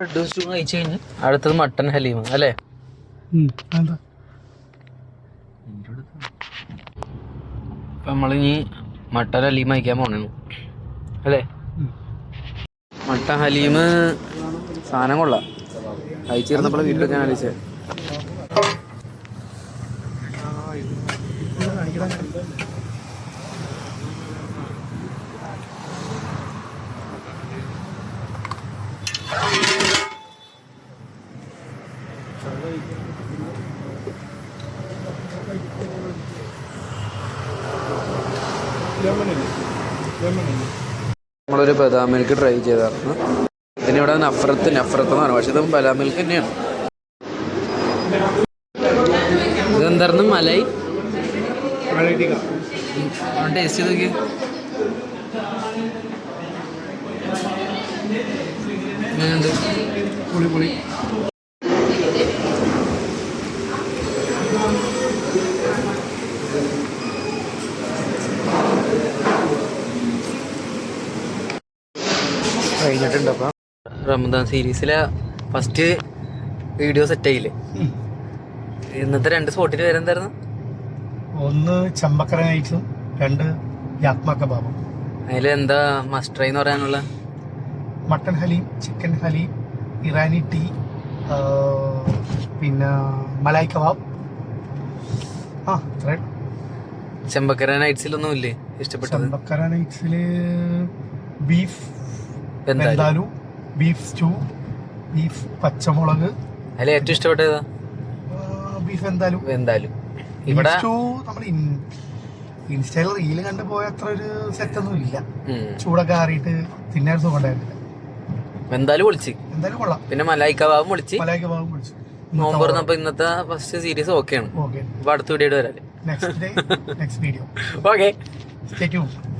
കഴിച്ചു കഴിഞ്ഞ് അടുത്തത് മട്ടൻ ഹലീം അല്ലേ? ഇപ്പം നമ്മളിനി മട്ടൻ ഹലീം കഴിക്കാൻ പോണു അല്ലേ? മട്ടൻ ഹലീം സാധനം കൊള്ളാം. കഴിച്ചിരുന്നപ്പോൾ വീട്ടിലൊക്കെ ആലോചിച്ചത്. നമ്മളൊരു ബദാം മിൽക്ക് ട്രൈ ചെയ്തായിരുന്നു. ഇതിനിവിടെ നഫ്രത്ത് എന്ന് പറഞ്ഞു, പക്ഷെ ഇതും ബദാം മിൽക്ക് തന്നെയാണ്. ഇതെന്തായിരുന്നു? മലായി ടേസ്റ്റ് ചെയ്ത് നോക്കി. കഴിഞ്ഞിട്ടുണ്ട്. അപ്പം റമദാൻ സീരീസിലെ ഫസ്റ്റ് വീഡിയോ സെറ്റ് ആയില്ലേ? ഇന്നത്തെ 2 സ്പോട്ടിൽ പേരെന്തായിരുന്നു? ഒന്ന് ചമ്പക്കര നൈറ്റ്സും 2 യാത്മ കബാബും. അതിലെന്താ മസ്റ്റ് ട്രൈ എന്ന് പറയാനുള്ള? Mutton haleem, chicken haleem, Irani tea, പിന്നെ മലായ് കബാബ്. ചെമ്പക്കര നൈറ്റ്സിലൊന്നും ഇല്ലേ ഇഷ്ടപ്പെട്ടത്? ചെമ്പക്കര നൈറ്റ്സില് beef vindaloo, beef stew, beef പച്ചമുളക്. അതിൽ ഏറ്റവും ഇഷ്ടപ്പെട്ടതാ? ബീഫ് വെന്താലു. ഇവിടെ നമ്മൾ ഇൻസ്റ്റയിൽ റീല് കണ്ടു പോയ അത്ര ഒരു സെറ്റ് ഒന്നും ഇല്ല. ചൂടൊക്കെ ആറിയിട്ട് തിന്നാൻ സുഖം ഉണ്ടായിരുന്നില്ല. എന്തായാലും കൊള്ളാം. പിന്നെ മലായ് കബാബും പൊളിച്ച്. നോമ്പ് തുറന്നപ്പോ ഇന്നത്തെ ഫസ്റ്റ് സീരീസ് ഓക്കെയാണ്. അപ്പൊ അടുത്ത വീഡിയോ വരാല്ലേ? Next video. Okay. Stay tuned.